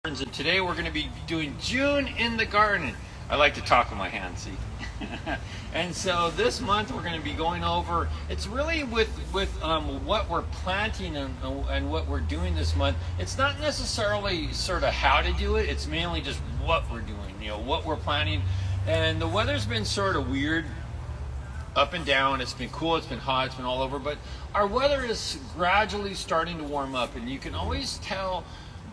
And today we're going to be doing June in the garden. I like to talk with my hands, see? And so this month we're going to be going over, it's really with what we're planting and what we're doing this month. It's not necessarily sort of how to do it, it's mainly just what we're doing, what we're planting. And the weather's been sort of weird, up and down. It's been cool, it's been hot, it's been all over, but our weather is gradually starting to warm up, and you can always tell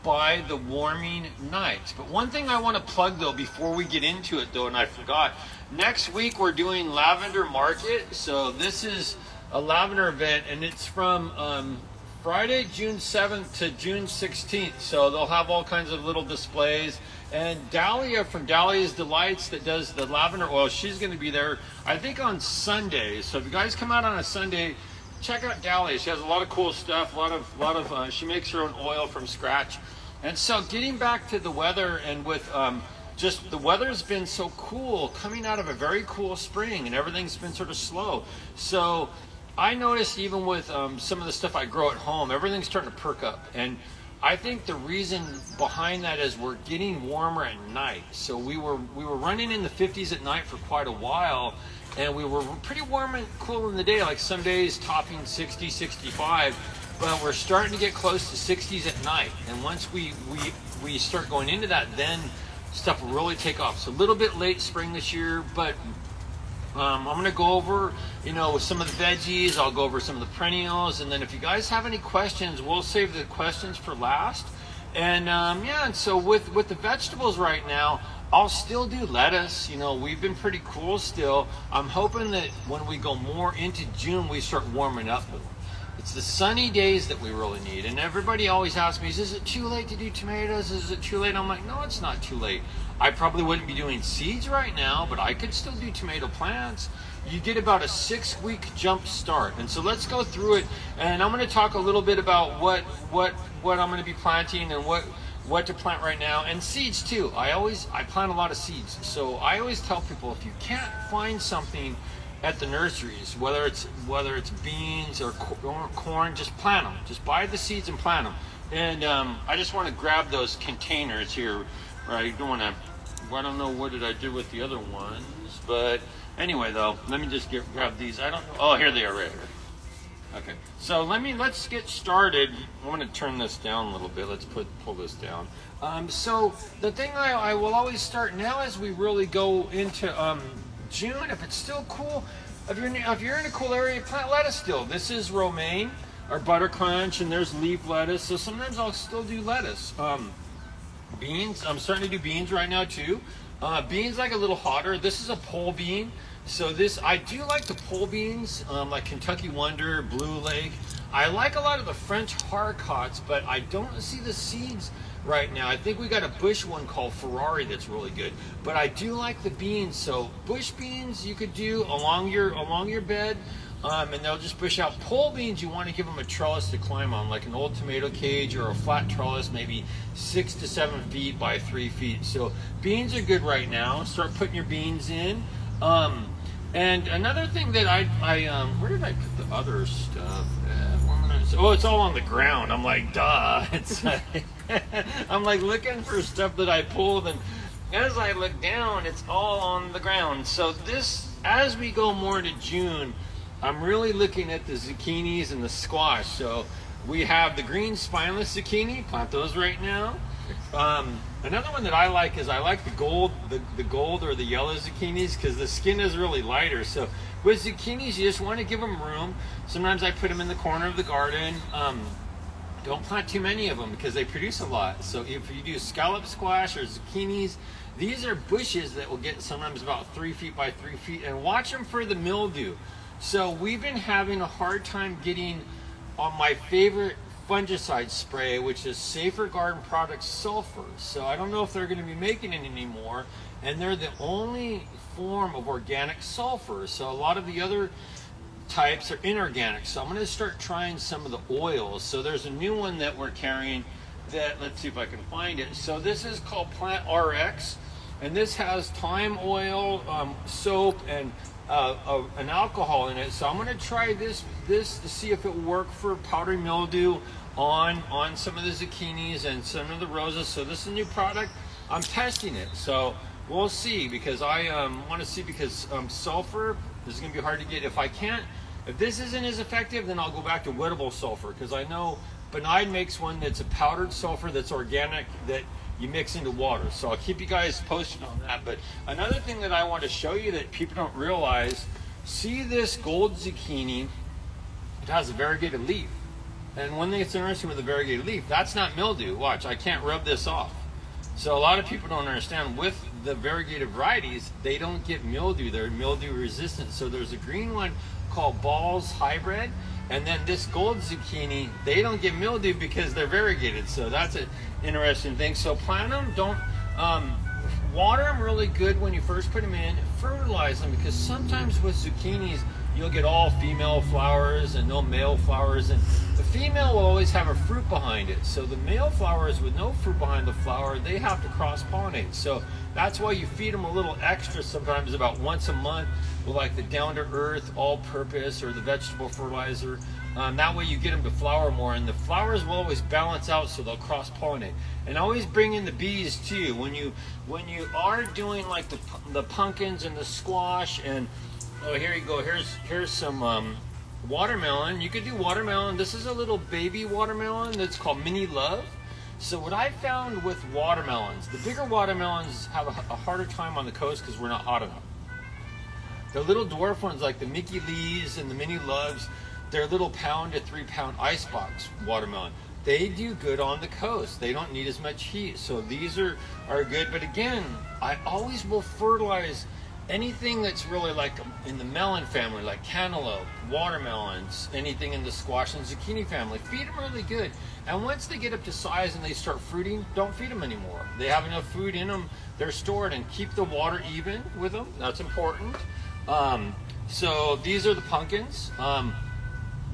by the warming nights. But one thing I want to plug though before we get into it though, and I forgot, next week we're doing Lavender Market. So this is a lavender event, and it's from Friday, June 7th to June 16th. So they'll have all kinds of little displays. And Dahlia from Dahlia's Delights that does the lavender oil, she's going to be there, I think, on Sunday. So if you guys come out on a Sunday, check out Dahlia. She has a lot of cool stuff. She makes her own oil from scratch. And so, getting back to the weather, and with just the weather's been so cool, coming out of a very cool spring, and everything's been sort of slow. So, I noticed even with some of the stuff I grow at home, everything's starting to perk up. And I think the reason behind that is we're getting warmer at night. So we were running in the 50s at night for quite a while, and we were pretty warm and cool in the day, like some days topping 60, 65, but we're starting to get close to 60s at night. And once we start going into that, then stuff will really take off. So a little bit late spring this year, but I'm going to go over, with some of the veggies. I'll go over some of the perennials, and then if you guys have any questions, we'll save the questions for last. And and so with the vegetables right now, I'll still do lettuce. We've been pretty cool still. I'm hoping that when we go more into June, we start warming up more. It's the sunny days that we really need. And everybody always asks me, is it too late to do tomatoes? Is it too late? I'm like, no, it's not too late. I probably wouldn't be doing seeds right now, but I could still do tomato plants. You get about a 6-week jump start. And so let's go through it. And I'm going to talk a little bit about what I'm going to be planting and what to plant right now, and seeds too. I plant a lot of seeds. So I always tell people, if you can't find something at the nurseries, whether it's beans or corn, just plant them. Just buy the seeds and plant them. And I just want to grab those containers here. Right? I don't know what did I do with the other ones, but anyway, though, let me just grab these. I don't know. Oh, here they are, right here. Okay. So let's get started. I'm going to turn this down a little bit. Let's pull this down. So the thing I will always start now as we really go into June, if it's still cool, if you're in a cool area, plant lettuce still. This is romaine or butter crunch, and there's leaf lettuce. So sometimes I'll still do lettuce. Beans, I'm starting to do beans right now too. Beans like a little hotter. This is a pole bean. So I do like the pole beans, like Kentucky Wonder, Blue Lake. I like a lot of the French Harcots, but I don't see the seeds right now. I think we got a bush one called Ferrari that's really good, but I do like the beans. So bush beans you could do along your bed, and they'll just bush out. Pole beans, you want to give them a trellis to climb on, like an old tomato cage or a flat trellis, maybe 6 to 7 feet by 3 feet. So beans are good right now. Start putting your beans in. And another thing that I where did I put the other stuff? It's all on the ground. I'm like, duh. It's I'm like looking for stuff that I pulled, and as I look down, it's all on the ground. So as we go more to June, I'm really looking at the zucchinis and the squash. So we have the green spineless zucchini. Plant those right now. Another one that I like is the gold or the yellow zucchinis, because the skin is really lighter. So with zucchinis, you just want to give them room. Sometimes I put them in the corner of the garden. Don't plant too many of them because they produce a lot. So if you do scallop squash or zucchinis, these are bushes that will get sometimes about 3 feet by 3 feet, and watch them for the mildew. So we've been having a hard time getting on my favorite fungicide spray, which is Safer Garden Products sulfur. So I don't know if they're going to be making it anymore, and they're the only form of organic sulfur. So a lot of the other types are inorganic. So I'm going to start trying some of the oils. So there's a new one that we're carrying that, let's see if I can find it. So this is called Plant RX. and this has thyme oil, soap, and an alcohol in it. So I'm going to try this to see if it will work for powdery mildew on some of the zucchinis and some of the roses. So this is a new product. I'm testing it, so we'll see, because I want to see, because sulfur is going to be hard to get. If this isn't as effective, then I'll go back to wettable sulfur, because I know Benide makes one that's a powdered sulfur that's organic, that you mix into water. So I'll keep you guys posted on that. But another thing that I want to show you that people don't realize, see this gold zucchini, it has a variegated leaf. And one thing that's interesting with the variegated leaf, that's not mildew. Watch, I can't rub this off. So a lot of people don't understand, with the variegated varieties, they don't get mildew. They're mildew resistant. So there's a green one called Ball's Hybrid, and then this gold zucchini, they don't get mildew because they're variegated. So that's an interesting thing. So plant them, don't water them really good when you first put them in, fertilize them, because sometimes with zucchinis you'll get all female flowers and no male flowers, and the female will always have a fruit behind it. So the male flowers with no fruit behind the flower, they have to cross-pollinate. So that's why you feed them a little extra sometimes, about once a month, with like the down to earth all-purpose or the vegetable fertilizer. That way you get them to flower more, and the flowers will always balance out, so they'll cross-pollinate. And always bring in the bees too when you are doing like the pumpkins and the squash. And oh, here you go. Here's some watermelon. You could do watermelon. This is a little baby watermelon that's called Mini Love. So what I found with watermelons, the bigger watermelons have a harder time on the coast because we're not hot enough. The little dwarf ones, like the Mickey Lees and the Mini Loves, they're little pound to 3 pound icebox watermelon. They do good on the coast. They don't need as much heat. So these are good. But again, I always will fertilize anything that's really like in the melon family, like cantaloupe, watermelons, anything in the squash and zucchini family. Feed them really good. And once they get up to size and they start fruiting, don't feed them anymore. They have enough food in them. They're stored, and keep the water even with them. That's important. So these are the pumpkins.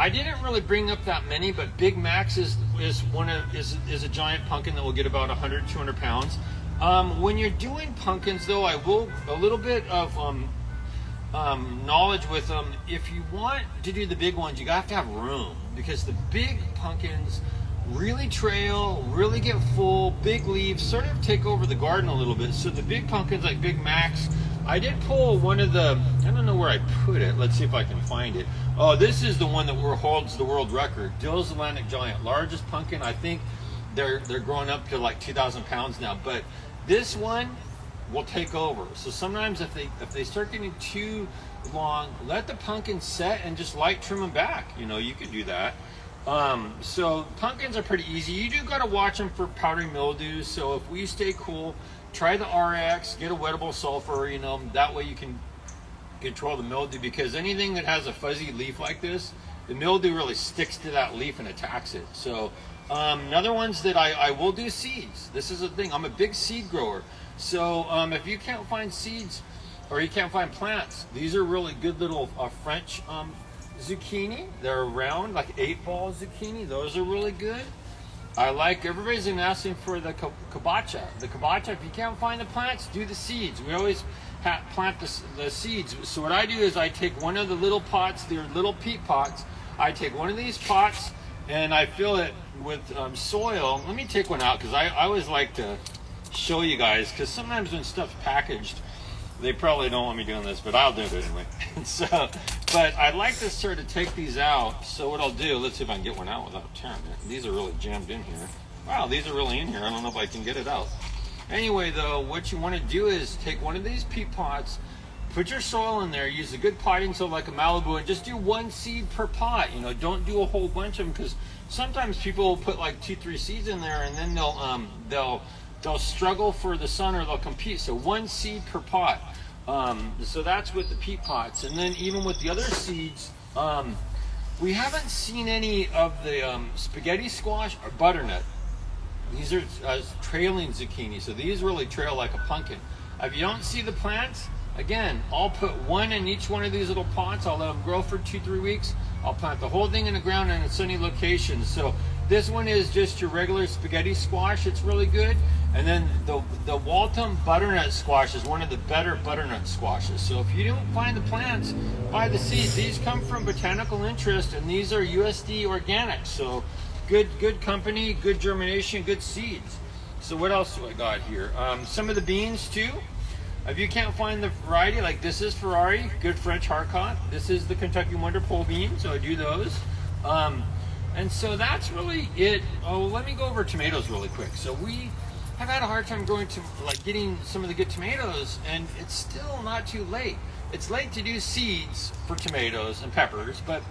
I didn't really bring up that many, but Big Max is a giant pumpkin that will get about 100, 200 pounds. When you're doing pumpkins, though, I will a little bit of knowledge with them. If you want to do the big ones, you have to have room, because the big pumpkins really trail, really get full, big leaves, sort of take over the garden a little bit. So the big pumpkins like Big Max, I did pull one of the, I don't know where I put it. Let's see if I can find it. Oh, this is the one that holds the world record. Dill's Atlantic Giant, largest pumpkin. I think they're growing up to like 2,000 pounds now. But this one will take over. So sometimes if they start getting too long, let the pumpkin set and just light trim them back. You know, you could do that. So pumpkins are pretty easy. You do got to watch them for powdery mildew. So if we stay cool, try the RX, get a wettable sulfur, you know, that way you can control the mildew, because anything that has a fuzzy leaf like this, the mildew really sticks to that leaf and attacks it. So another ones that I will do seeds. This is the thing, I'm a big seed grower. So if you can't find seeds or you can't find plants, these are really good little French zucchini. They're round, like 8-ball zucchini. Those are really good. I like, everybody's been asking for the kabocha. The kabocha, if you can't find the plants, do the seeds. We always plant the seeds. So what I do is I take one of the little pots, they're little peat pots. I take one of these pots and I fill it with soil. Let me take one out, because I always like to show you guys, because sometimes when stuff's packaged, they probably don't want me doing this, but I'll do it anyway. But I'd like to sort of take these out. So what I'll do, let's see if I can get one out without tearing it. These are really jammed in here. Wow, these are really in here. I don't know if I can get it out. Anyway, though, what you want to do is take one of these peat pots, put your soil in there, use a good potting soil like a Malibu, and just do one seed per pot. You know, don't do a whole bunch of them, because sometimes people will put like 2-3 seeds in there, and then they'll struggle for the sun, or they'll compete. So one seed per pot. So that's with the peat pots. And then even with the other seeds, we haven't seen any of the spaghetti squash or butternut. These are trailing zucchini, so these really trail like a pumpkin. If you don't see the plants, again, I'll put one in each one of these little pots. I'll let them grow for 2-3 weeks. I'll plant the whole thing in the ground in a sunny location. So this one is just your regular spaghetti squash. It's really good. And then the Waltham butternut squash is one of the better butternut squashes. So if you don't find the plants, buy the seeds. These come from Botanical Interest, and these are USD organic. So good company, good germination, good seeds. So what else do I got here? Some of the beans too. If you can't find the variety, like this is Ferrari, good French Haricot. This is the Kentucky Wonder Pole bean, so I do those. And so that's really it. Oh, let me go over tomatoes really quick. So we have had a hard time getting some of the good tomatoes, and it's still not too late. It's late to do seeds for tomatoes and peppers, but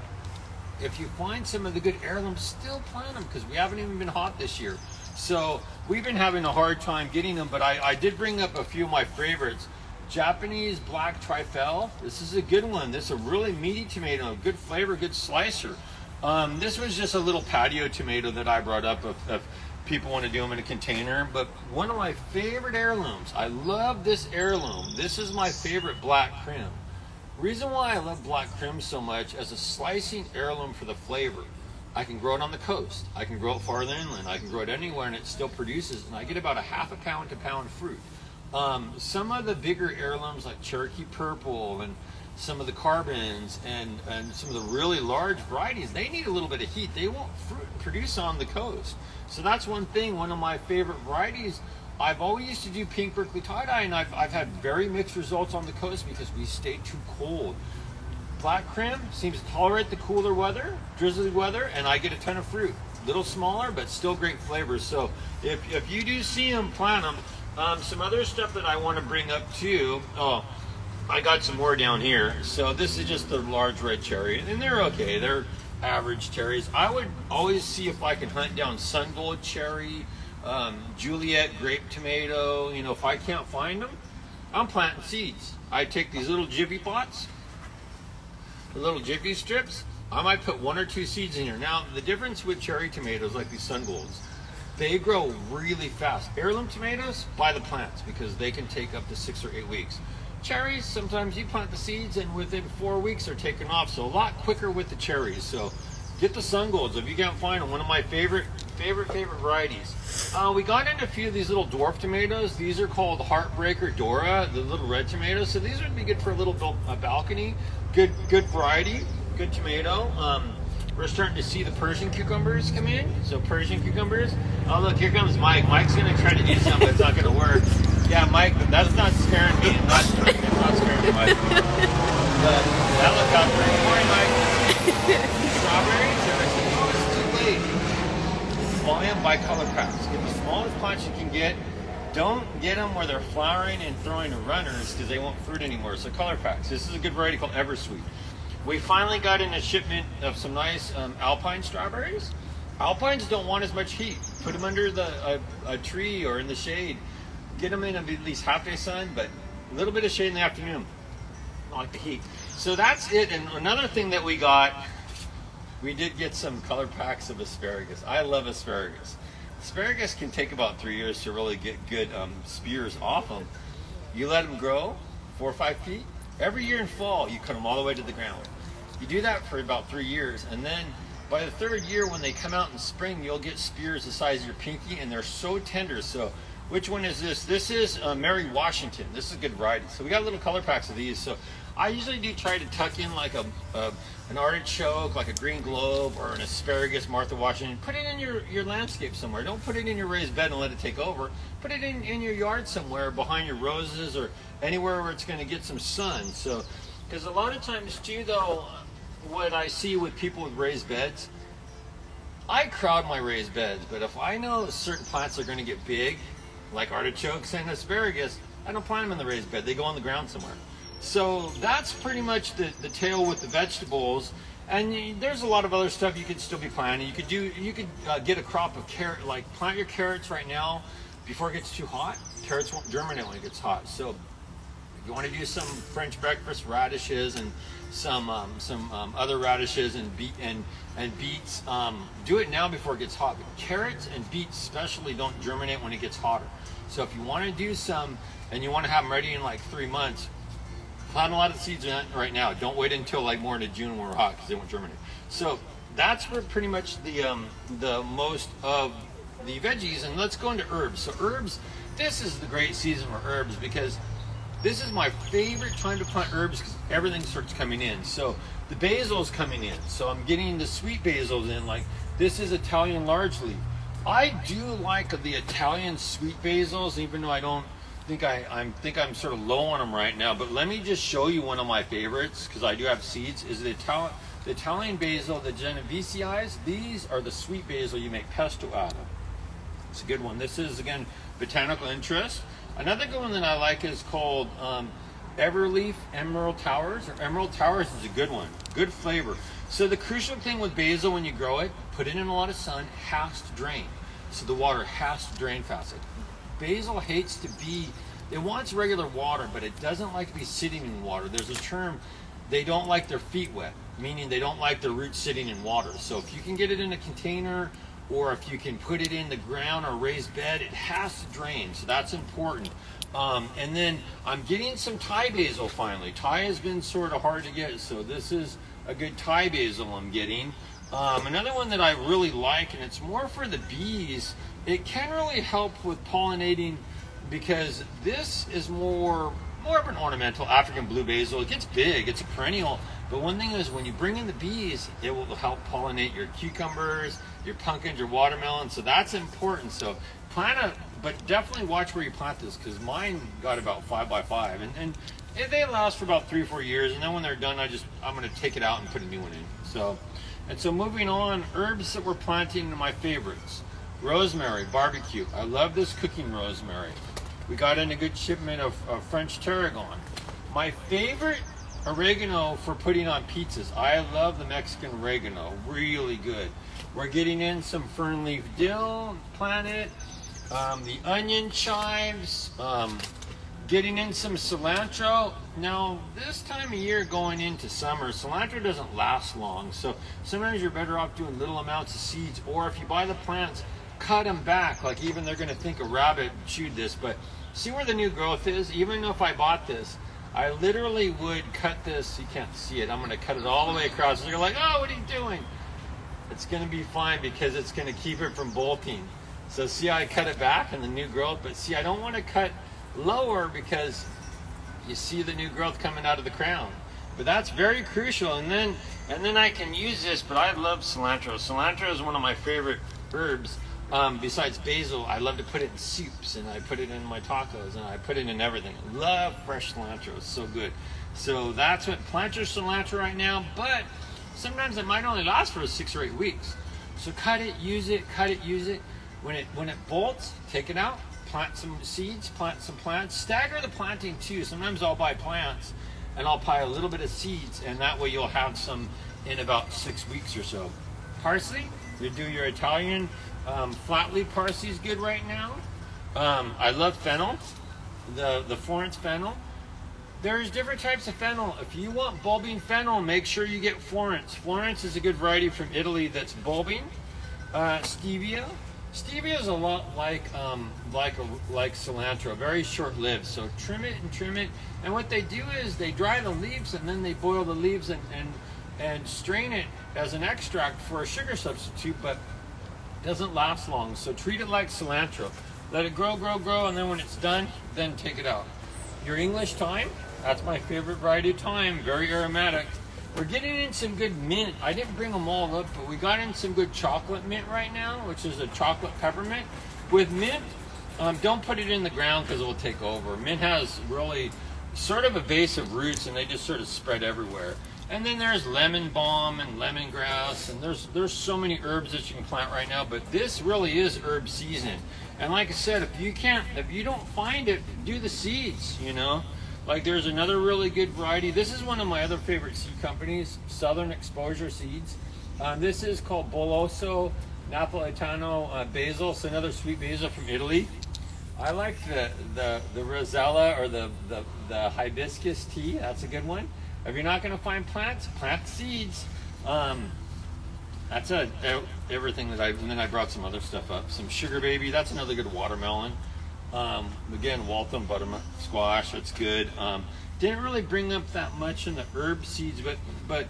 if you find some of the good heirlooms, still plant them, because we haven't even been hot this year. So we've been having a hard time getting them, but I did bring up a few of my favorites. Japanese black trifle. This is a good one. This is a really meaty tomato, good flavor, good slicer. This was just a little patio tomato that I brought up if people want to do them in a container. But one of my favorite heirlooms, I love this heirloom. This is my favorite black Krim. Reason why I love black Krim so much, as a slicing heirloom for the flavor. I can grow it on the coast. I can grow it farther inland. I can grow it anywhere, and it still produces. And I get about a half a pound to pound fruit. Some of the bigger heirlooms like Cherokee Purple and some of the carbons and some of the really large varieties, they need a little bit of heat. They won't produce on the coast. So that's one thing. One of my favorite varieties, I've always used to do pink Berkeley tie-dye, and I've had very mixed results on the coast because we stay too cold. Black Krim seems to tolerate the cooler weather, drizzly weather, and I get a ton of fruit. Little smaller, but still great flavors. So if you do see them, plant them. Some other stuff that I want to bring up too. Oh, I got some more down here. So this is just the large red cherry, and they're okay. They're average cherries. I would always see if I can hunt down Sun Gold cherry, Juliet grape tomato. You know, if I can't find them, I'm planting seeds. I take these little jiffy pots, the little jiffy strips. I might put 1 or 2 seeds in here. Now, the difference with cherry tomatoes like these Sun Golds, they grow really fast. Heirloom tomatoes, buy the plants, because they can take up to 6 or 8 weeks. Cherries, sometimes you plant the seeds and within 4 weeks they're taken off. So a lot quicker with the cherries. So get the Sun Golds if you can't find them. One of my favorite varieties. We got into a few of these little dwarf tomatoes. These are called Heartbreaker Dora, the little red tomatoes. So these would be good for a little balcony. Good variety, good tomato. We're starting to see the Persian cucumbers come in. So Persian cucumbers. Oh look, here comes Mike. Mike's gonna try to do something, but it's not gonna work. Yeah, Mike, that's not scaring me. It's not scaring me, Mike. But that looked out pretty boring, Mike. Strawberries, oh, it's too late. Well, and buy color packs. Get the smallest plants you can get. Don't get them where they're flowering and throwing to runners, because they won't fruit anymore. So color packs. This is a good variety called Eversweet. We finally got in a shipment of some nice Alpine strawberries. Alpines don't want as much heat. Put them under a tree or in the shade. Get them in at least half-day sun, but a little bit of shade in the afternoon. Not like the heat. So that's it. And another thing that we got, we did get some color packs of asparagus. I love asparagus. Asparagus can take about 3 years to really get good spears off them. You let them grow 4 or 5 feet. Every year in fall, you cut them all the way to the ground. You do that for about 3 years, and then by the 3rd year, when they come out in spring, you'll get spears the size of your pinky, and they're so tender. So which one is this? This is Mary Washington. This is a good variety. So we got little color packs of these. So I usually do try to tuck in like an artichoke, like a green globe, or an asparagus, Martha Washington. Put it in your landscape somewhere. Don't put it in your raised bed and let it take over. Put it in your yard somewhere, behind your roses, or anywhere where it's going to get some sun. So, because a lot of times too, though, what I see with people with raised beds, I crowd my raised beds, but if I know certain plants are going to get big, like artichokes and asparagus, I don't plant them in the raised bed. They go on the ground somewhere. So that's pretty much the tale with the vegetables. And there's a lot of other stuff you could still be planting. You could get a crop of carrot, like plant your carrots right now before it gets too hot. Carrots won't germinate when it gets hot. So you want to do some French breakfast radishes and some other radishes and beets. Do it now before it gets hot. But carrots and beets especially don't germinate when it gets hotter. So if you want to do some and you want to have them ready in like 3 months, plant a lot of seeds in right now. Don't wait until like more into June when we're hot, because they won't germinate. So that's where pretty much the most of the veggies, and let's go into herbs. So herbs, this is the great season for herbs because this is my favorite time to plant herbs because everything starts coming in. So the basil is coming in. So I'm getting the sweet basils in. Like this is Italian large leaf. I do like the Italian sweet basils, even though I don't think I'm sort of low on them right now. But let me just show you one of my favorites because I do have seeds. Is the Italian basil, the Genoveseis. These are the sweet basil you make pesto out of. It's a good one. This is again botanical interest. Another good one that I like is called Everleaf Emerald Towers. Or Emerald Towers is a good one. Good flavor. So the crucial thing with basil when you grow it, put it in a lot of sun, has to drain. So the water has to drain fast. Basil hates to be, it wants regular water, but it doesn't like to be sitting in water. There's a term, they don't like their feet wet, meaning they don't like their roots sitting in water. So if you can get it in a container, or if you can put it in the ground or raised bed, it has to drain. So that's important. And then I'm getting some Thai basil finally. Thai has been sort of hard to get, so this is a good Thai basil I'm getting. Another one that I really like, and it's more for the bees, it can really help with pollinating because this is more of an ornamental African blue basil. It gets big, it's a perennial, but one thing is when you bring in the bees, it will help pollinate your cucumbers, your pumpkins, your watermelons, so that's important. So but definitely watch where you plant this because mine got about 5 by 5 and they last for about 3 or 4 years, and then when they're done I'm going to take it out and put a new one in. So moving on, herbs that we're planting are my favorites. Rosemary, barbecue. I love this cooking rosemary. We got in a good shipment of French tarragon. My favorite oregano for putting on pizzas. I love the Mexican oregano, really good. We're getting in some fern leaf dill, plant it. The onion chives, getting in some cilantro. Now, this time of year going into summer, cilantro doesn't last long, so sometimes you're better off doing little amounts of seeds, or if you buy the plants, cut them back. Like even they're going to think a rabbit chewed this, but see where the new growth is? Even if I bought this, I literally would cut this. You can't see it. I'm going to cut it all the way across. And you're like, oh, what are you doing? It's going to be fine because it's going to keep it from bolting. So see how I cut it back and the new growth, but see I don't want to cut lower because you see the new growth coming out of the crown. But that's very crucial. And then I can use this, but I love cilantro. Cilantro is one of my favorite herbs. Besides basil, I love to put it in soups, and I put it in my tacos, and I put it in everything. I love fresh cilantro. It's so good. So that's what plant your cilantro right now, but sometimes it might only last for 6 or 8 weeks. So cut it, use it, cut it, use it. When it bolts, take it out, plant some seeds, plant some plants. Stagger the planting too. Sometimes I'll buy plants and I'll buy a little bit of seeds, and that way you'll have some in about 6 weeks or so. Parsley, you do your Italian flat leaf parsley is good right now. I love fennel, the Florence fennel. There's different types of fennel. If you want bulbing fennel, make sure you get Florence. Florence is a good variety from Italy that's bulbing. Stevia. Stevia is a lot like cilantro, very short-lived. So trim it and trim it. And what they do is they dry the leaves and then they boil the leaves and strain it as an extract for a sugar substitute, but it doesn't last long. So treat it like cilantro. Let it grow, and then when it's done, then take it out. Your English thyme, that's my favorite variety of thyme, very aromatic. We're getting in some good mint. I didn't bring them all up, but we got in some good chocolate mint right now, which is a chocolate peppermint. With mint, don't put it in the ground because it will take over. Mint has really sort of evasive roots, and they just sort of spread everywhere. And then there's lemon balm and lemongrass, and there's so many herbs that you can plant right now, but this really is herb season. And like I said, if you don't find it, do the seeds, you know. Like there's another really good variety. This is one of my other favorite seed companies, Southern Exposure Seeds. This is called Boloso Napolitano basil. It's another sweet basil from Italy. I like the Rosella or the hibiscus tea. That's a good one. If you're not going to find plants, plant seeds. That's everything that and then I brought some other stuff up. Some sugar baby. That's another good watermelon. Again, Waltham butternut squash, that's good. Didn't really bring up that much in the herb seeds, but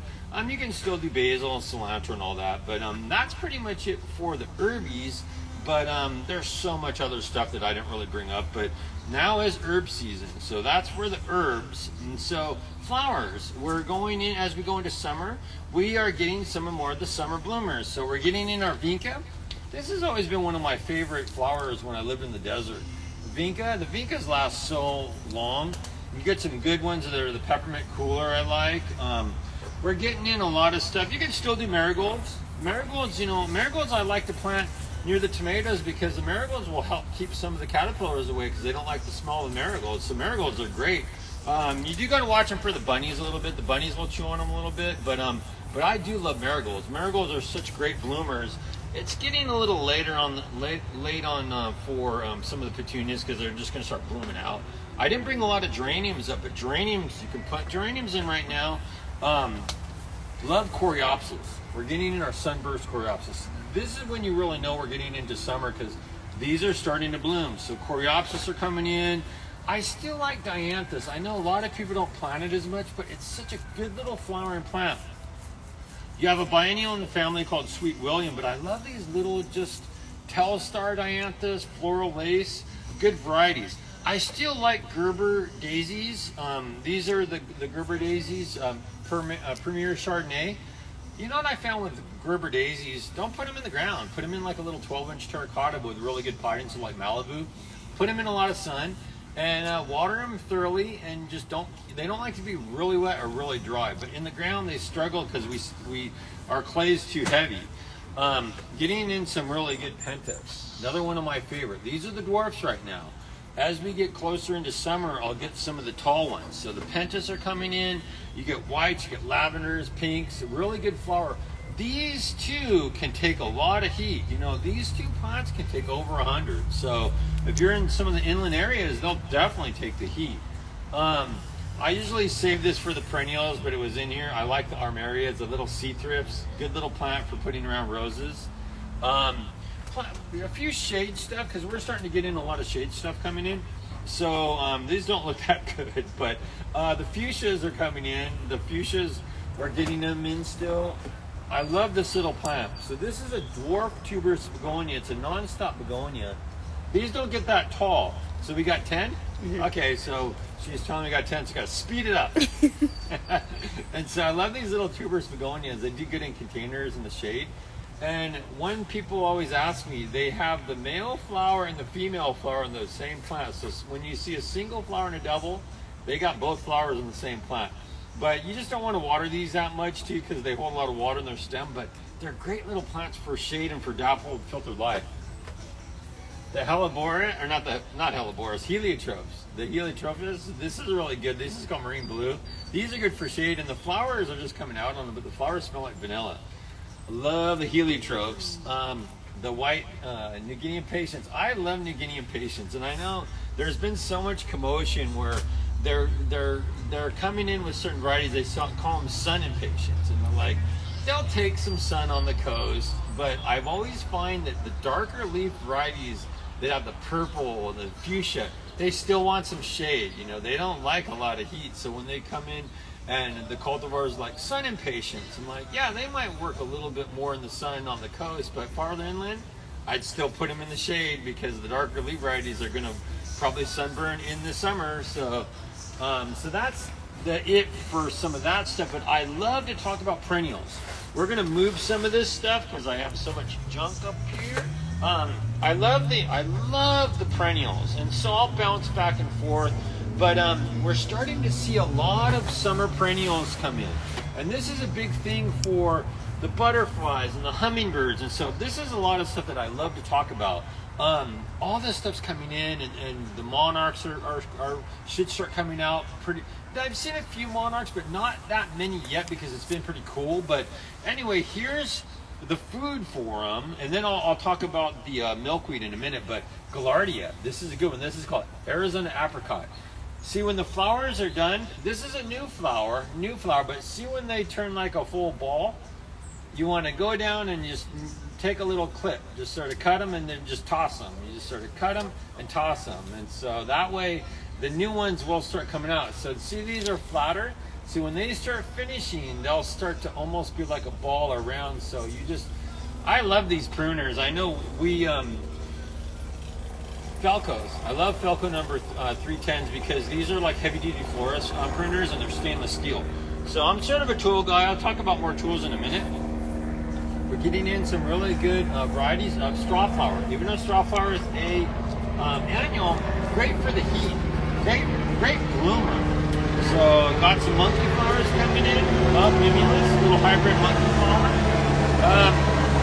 you can still do basil and cilantro and all that. But that's pretty much it for the herbies. but there's so much other stuff that I didn't really bring up. But now is herb season, so that's where the herbs. And so flowers, we're going in as we go into summer. We are getting some more of the summer bloomers. So we're getting in our vinca. This has always been one of my favorite flowers when I lived in the desert. Vinca, the vincas last so long. You get some good ones that are the peppermint cooler I like. We're getting in a lot of stuff. You can still do marigolds. Marigolds, marigolds I like to plant near the tomatoes because the marigolds will help keep some of the caterpillars away because they don't like the smell of marigolds. So marigolds are great. You do got to watch them for the bunnies a little bit. The bunnies will chew on them a little bit, but I do love marigolds. Marigolds are such great bloomers. It's getting a little late on for some of the petunias because they're just going to start blooming out. I didn't bring a lot of geraniums up, but geraniums, you can put geraniums in right now. Love coreopsis. We're getting in our sunburst coreopsis. This is when you really know we're getting into summer because these are starting to bloom. So coreopsis are coming in. I still like dianthus. I know a lot of people don't plant it as much, but it's such a good little flowering plant. You have a biennial in the family called Sweet William, but I love these little just Telstar dianthus, floral lace, good varieties. I still like Gerber daisies. These are the Gerber daisies, Premier Chardonnay. You know what I found with Gerber daisies? Don't put them in the ground. Put them in like a little 12-inch terracotta with really good potting, so like Malibu. Put them in a lot of sun and water them thoroughly, and just they don't like to be really wet or really dry, but in the ground they struggle because our clay is too heavy. Getting in some really good pentas. Another one of my favorite. These are the dwarfs right now. As we get closer into summer, I'll get some of the tall ones. So the pentas are coming in. You get whites, you get lavenders, pinks, a really good flower. These two can take a lot of heat. These two plants can take over 100. So if you're in some of the inland areas, they'll definitely take the heat. I usually save this for the perennials, but it was in here. I like the armeria. It's a little sea thrips, good little plant for putting around roses. A few shade stuff because we're starting to get in a lot of shade stuff coming in. So these don't look that good, but the fuchsias are coming in. The fuchsias, we're getting them in still. I love this little plant. So this is a dwarf tuberous begonia. It's a non-stop begonia. These don't get that tall. So we got 10? Mm-hmm. Okay, so she's telling me I got 10, so I got to speed it up. And so I love these little tuberous begonias. They do good in containers in the shade. And when people always ask me, they have the male flower and the female flower in the same plant. So when you see a single flower and a double, they got both flowers in the same plant. But you just don't want to water these that much too because they hold a lot of water in their stem, but they're great little plants for shade and for dappled filtered light. The hellebora, or not helleborus, heliotropes. The heliotropes, this is really good. This is called marine blue. These are good for shade, and the flowers are just coming out on them, but the flowers smell like vanilla. I love the heliotropes. The white New Guinea impatiens. I love New Guinea impatiens, and I know there's been so much commotion where they're coming in with certain varieties. They call them sun impatiens, and they're like, they'll take some sun on the coast, but I've always find that the darker leaf varieties that have the purple and the fuchsia, they still want some shade. They don't like a lot of heat, so when they come in and the cultivars like sun impatiens, I'm like, yeah, they might work a little bit more in the sun on the coast, but farther inland, I'd still put them in the shade because the darker leaf varieties are going to probably sunburn in the summer. So that's it for some of that stuff. But I love to talk about perennials. We're going to move some of this stuff because I have so much junk up here. I love the perennials, and so I'll bounce back and forth. But we're starting to see a lot of summer perennials come in, and this is a big thing for the butterflies and the hummingbirds. And so this is a lot of stuff that I love to talk about. All this stuff's coming in, and the monarchs should start coming out pretty. I've seen a few monarchs, but not that many yet because it's been pretty cool. But anyway, here's the food for them, and then I'll talk about the milkweed in a minute. But Gaillardia, this is a good one. This is called Arizona apricot. See, when the flowers are done, this is a new flower, but see when they turn like a full ball, you want to go down and just take a little clip, just sort of cut them and then just toss them. You just sort of cut them and toss them, and so that way the new ones will start coming out. So see, these are flatter. See, when they start finishing, they'll start to almost be like a ball or round. So I love these pruners. I know we Felcos. I love Felco number 310s because these are like heavy duty florist printers and they're stainless steel. So I'm sort of a tool guy. I'll talk about more tools in a minute. We're getting in some really good varieties of straw flower. Even though straw flower is a annual, great for the heat. Great bloomer. So got some monkey flowers coming in. Love Mimulus, little hybrid monkey flower.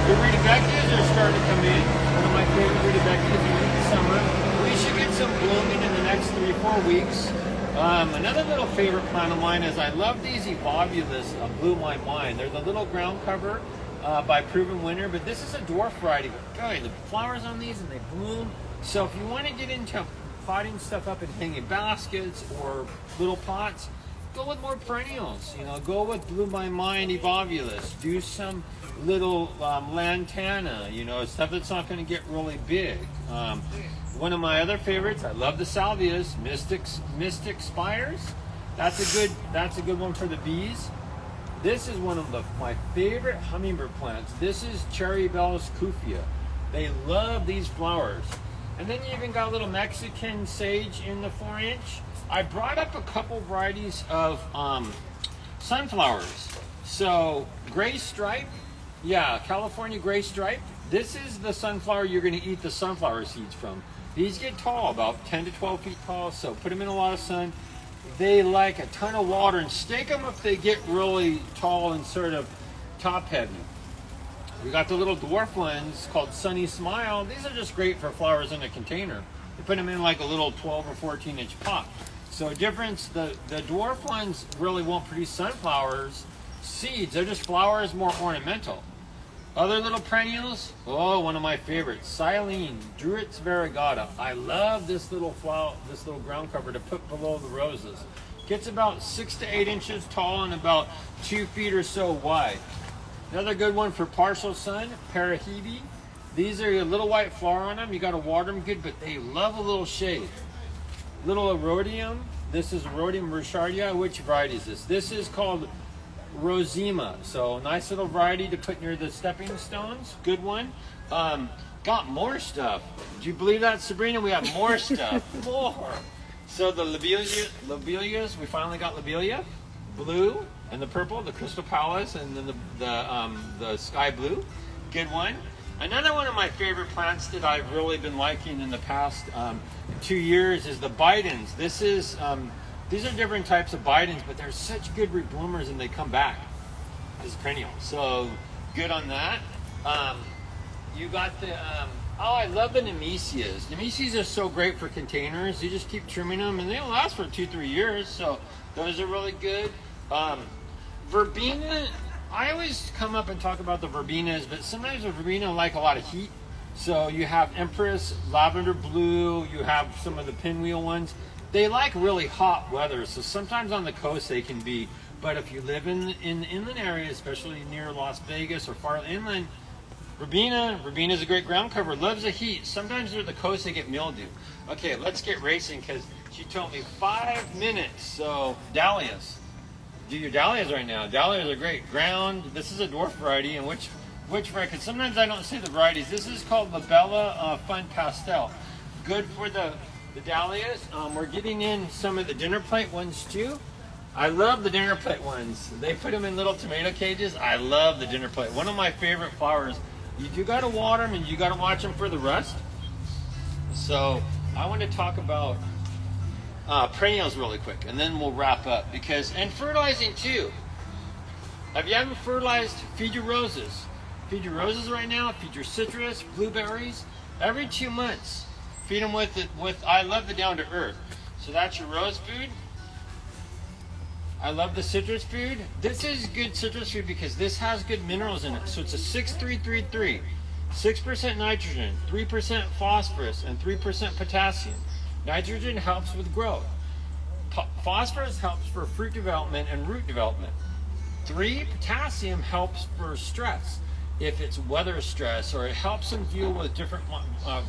The rudbeckias are starting to come in. One of my favorite rudbeckias in the summer. We should get some blooming in the next 3-4 weeks. Another little favorite plant of mine is I love these Evolvulus, blew my mind. They're the little ground cover by Proven Winner, but this is a dwarf variety. Boy, the flowers on these and they bloom. So if you want to get into potting stuff up in hanging baskets or little pots, go with more perennials. You know, go with Blew My Mind Evolvulus. Do some little lantana. You know, stuff that's not going to get really big. One of my other favorites, I love the salvias, Mystic Spires. That's a good one for the bees. This is one of my favorite hummingbird plants. This is Cherrybellus Kufia. They love these flowers. And then you even got a little Mexican sage in the 4-inch. I brought up a couple varieties of sunflowers. So gray stripe, yeah, California gray stripe. This is the sunflower you're going to eat the sunflower seeds from. These get tall, about 10 to 12 feet tall, so put them in a lot of sun. They like a ton of water, and stake them if they get really tall and sort of top heavy. We got the little dwarf ones called Sunny Smile. These are just great for flowers in a container. You put them in like a little 12 or 14 inch pot. So difference, the dwarf ones really won't produce sunflowers seeds. They're just flowers, more ornamental. Other little perennials, oh, one of my favorites, Silene, Druitz variegata. I love this little flower, this little ground cover to put below the roses. Gets about 6 to 8 inches tall and about 2 feet or so wide. Another good one for partial sun, Parahebe. These are a little white flower on them. You got to water them good, but they love a little shade. Little Erodium. This is Erodium Burchardia. Which variety is this? This is called Rosema. So nice little variety to put near the stepping stones. Good one. Got more stuff. Do you believe that, Sabrina? We have more stuff. More. So the lobelias, we finally got lobelia. Blue and the purple, the Crystal Palace, and then the sky blue. Good one. Another one of my favorite plants that I've really been liking in the past 2 years is the Bidens. This is these are different types of Bidens, but they're such good rebloomers and they come back as perennials. So good on that. You got the oh, I love the Nemesias. Nemesias are so great for containers. You just keep trimming them and they'll last for 2-3 years. So those are really good. Verbena, I always come up and talk about the verbenas, but sometimes the verbena like a lot of heat. So you have Empress, Lavender Blue, you have some of the pinwheel ones. They like really hot weather, so sometimes on the coast they can be, but if you live in the inland area, especially near Las Vegas or far inland, verbena is a great ground cover, loves the heat. Sometimes near the coast they get mildew. Okay, let's get racing because she told me 5 minutes. So dahlias. Do your dahlias right now. Dahlias are great. Ground, this is a dwarf variety, and which variety? Because sometimes I don't say the varieties. This is called Labella Fun Pastel. Good for the dahlias. We're getting in some of the dinner plate ones too. I love the dinner plate ones. They put them in little tomato cages. I love the dinner plate. One of my favorite flowers. You do got to water them and you got to watch them for the rust. So I want to talk about perennials really quick, and then we'll wrap up. And fertilizing too. If you haven't fertilized, feed your roses. Feed your roses right now. Feed your citrus, blueberries. Every 2 months, feed them with I love the Down to Earth. So that's your rose food. I love the citrus food. This is good citrus food because this has good minerals in it. So it's a 6-3-3-3. 6% nitrogen, 3% phosphorus, and 3% potassium. Nitrogen helps with growth. Phosphorus helps for fruit development and root development. 3, potassium helps for stress. If it's weather stress, or it helps them deal with different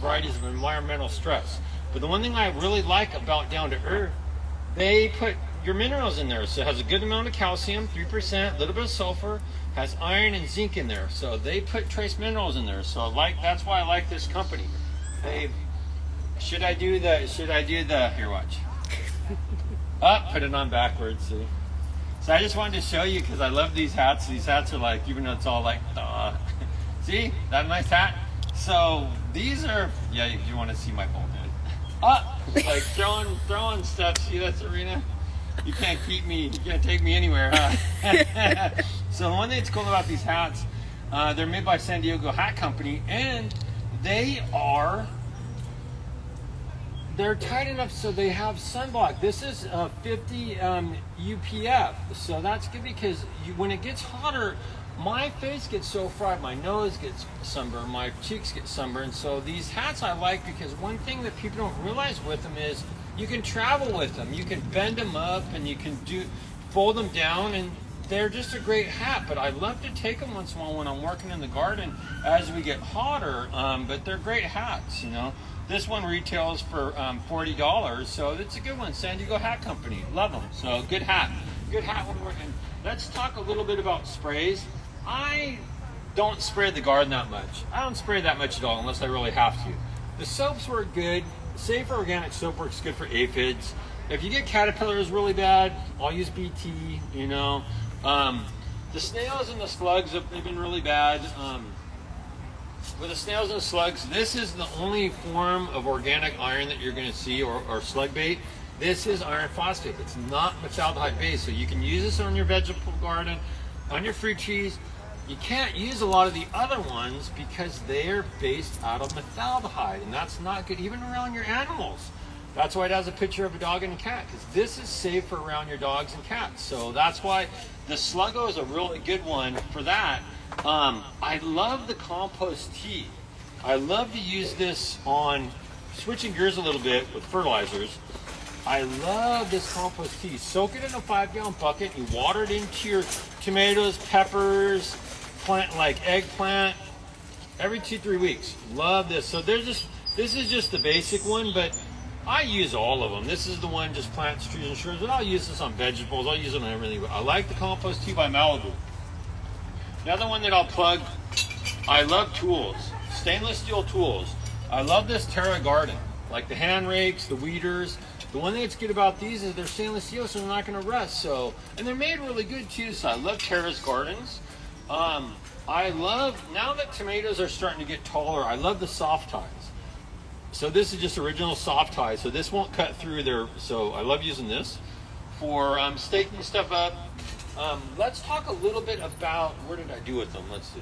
varieties of environmental stress. But the one thing I really like about Down to Earth, they put your minerals in there. So it has a good amount of calcium, 3%, a little bit of sulfur, has iron and zinc in there. So they put trace minerals in there. So that's why I like this company. Should I do the, here, watch. Put it on backwards, see? So I just wanted to show you because I love these hats. These hats are like, even though it's all like, see, that nice hat? So these are, yeah, if you want to see my bald head. Like throwing stuff. See that, Serena? You can't keep me, you can't take me anywhere, huh? So the one thing that's cool about these hats, they're made by San Diego Hat Company, and they're tight enough so they have sunblock. This is 50 UPF, so that's good because when it gets hotter, my face gets so fried, my nose gets sunburned, my cheeks get sunburned. So these hats I like because one thing that people don't realize with them is you can travel with them. You can bend them up and you can fold them down, and they're just a great hat. But I love to take them once in a while when I'm working in the garden as we get hotter. But they're great hats, you know. This one retails for $40, so it's a good one. San Diego Hat Company, love them. So good hat when we're in. Let's talk a little bit about sprays. I don't spray the garden that much. I don't spray that much at all unless I really have to. The soaps work good. Safe Organic soap works good for aphids. If you get caterpillars really bad, I'll use BT, you know. The snails and the slugs have been really bad. With the snails and the slugs, this is the only form of organic iron that you're going to see, or slug bait. This is iron phosphate. It's not methaldehyde based, so you can use this on your vegetable garden, on your fruit trees. You can't use a lot of the other ones because they're based out of methaldehyde, and that's not good even around your animals. That's why it has a picture of a dog and a cat, because this is safe for around your dogs and cats. So that's why the Sluggo is a really good one for that. I love the compost tea. I love to use this on, switching gears a little bit with fertilizers. I love this compost tea. Soak it in a 5-gallon bucket. You water it into your tomatoes, peppers, plant like eggplant, every 2-3 weeks. Love this. So this is just the basic one, but I use all of them. This is the one, just plants, trees, and shrubs, but I'll use this on vegetables. I'll use it on everything. But I like the compost tea by Malibu. Another one that I'll plug, I love tools, stainless steel tools. I love this Terra Garden, like the hand rakes, the weeders. The one thing that's good about these is they're stainless steel, so they're not going to rust. So, and they're made really good too. So I love Terra's Gardens. I love, now that tomatoes are starting to get taller, I love the soft ties. So this is just original soft ties. So this won't cut through there. So I love using this for staking stuff up. Let's talk a little bit about, where did I do with them? Let's see.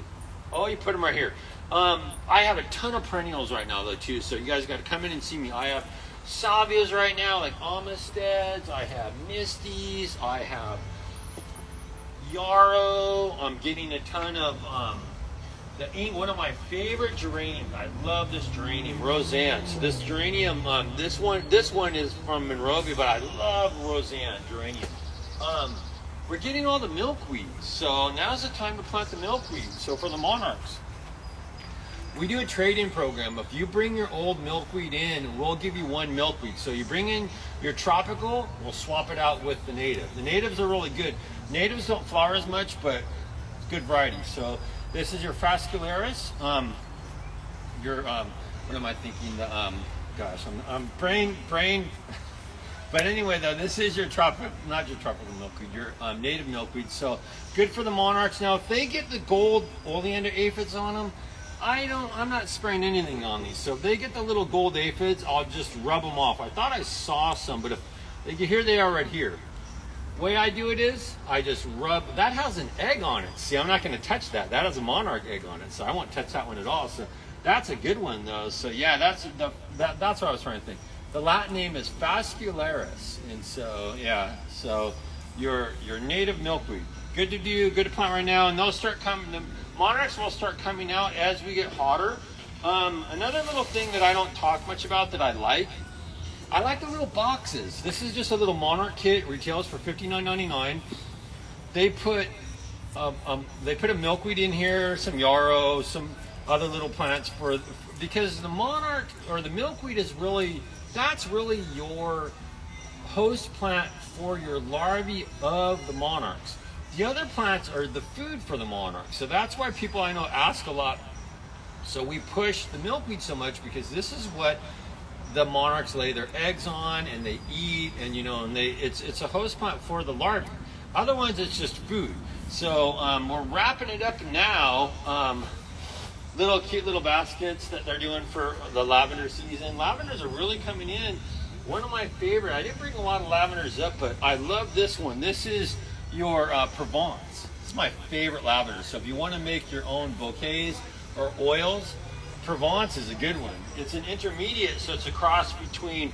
Oh, you put them right here. I have a ton of perennials right now though too. So you guys got to come in and see me. I have salvias right now, like Amisteds. I have Misties. I have yarrow. I'm getting a ton of one of my favorite geraniums. I love this geranium, Roseanne. So this geranium, this one is from Monrovia, but I love Roseanne geranium. We're getting all the milkweeds, so now's the time to plant the milkweed. So for the monarchs, we do a trade-in program. If you bring your old milkweed in, we'll give you one milkweed. So you bring in your tropical, we'll swap it out with the native. The natives are really good. Natives don't flower as much, but it's good variety. So this is your Fascicularis. What am I thinking? Gosh, I'm brain. But anyway, though, this is your not your tropical milkweed, your native milkweed. So good for the monarchs. Now, if they get the gold oleander aphids on them, I'm not spraying anything on these. So if they get the little gold aphids, I'll just rub them off. I thought I saw some, but here they are right here. The way I do it is, I just rub, that has an egg on it. See, I'm not going to touch that. That has a monarch egg on it, so I won't touch that one at all. So that's a good one, though. So yeah, that's what I was trying to think. The Latin name is Fascicularis, and so yeah, so your native milkweed, good to plant right now, and they'll start coming. The monarchs will start coming out as we get hotter. Another little thing that I don't talk much about that I like the little boxes. This is just a little monarch kit. Retails for $59.99. They put a milkweed in here, some yarrow, some other little plants because the monarch or the milkweed is really. That's really your host plant for your larvae of the monarchs. The other plants are the food for the monarchs. So that's why people I know ask a lot. So we push the milkweed so much because this is what the monarchs lay their eggs on and they eat, and it's a host plant for the larvae. Other ones, it's just food. So we're wrapping it up now. Little cute little baskets that they're doing for the lavender season. Lavenders are really coming in. One of my favorite, I didn't bring a lot of lavenders up, but I love this one. This is your Provence. It's my favorite lavender. So if you want to make your own bouquets or oils, Provence is a good one. It's an intermediate, so it's a cross between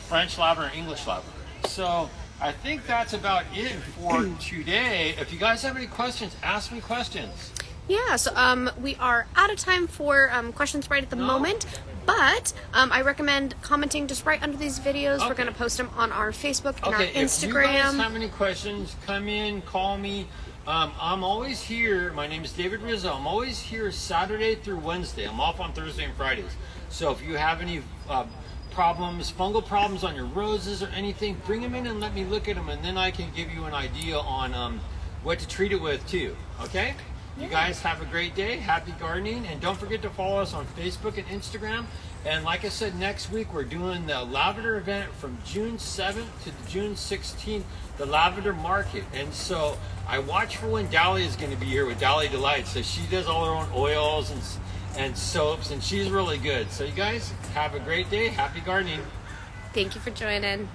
French lavender and English lavender. So I think that's about it for today. If you guys have any questions, ask me questions. Yeah, so we are out of time for questions right at the moment, but I recommend commenting just right under these videos. Okay. We're going to post them on our Facebook and our Instagram. If you guys have any questions, come in, call me. I'm always here. My name is David Rizzo. I'm always here Saturday through Wednesday. I'm off on Thursday and Fridays. So if you have any problems, fungal problems on your roses or anything, bring them in and let me look at them, and then I can give you an idea on what to treat it with too. Okay? You guys have a great day. Happy gardening. And don't forget to follow us on Facebook and Instagram. And like I said, next week we're doing the lavender event from June 7th to June 16th, the lavender market. And so I watch for when Dahlia is going to be here with Dahlia Delight. So she does all her own oils and soaps, and she's really good. So you guys have a great day. Happy gardening. Thank you for joining.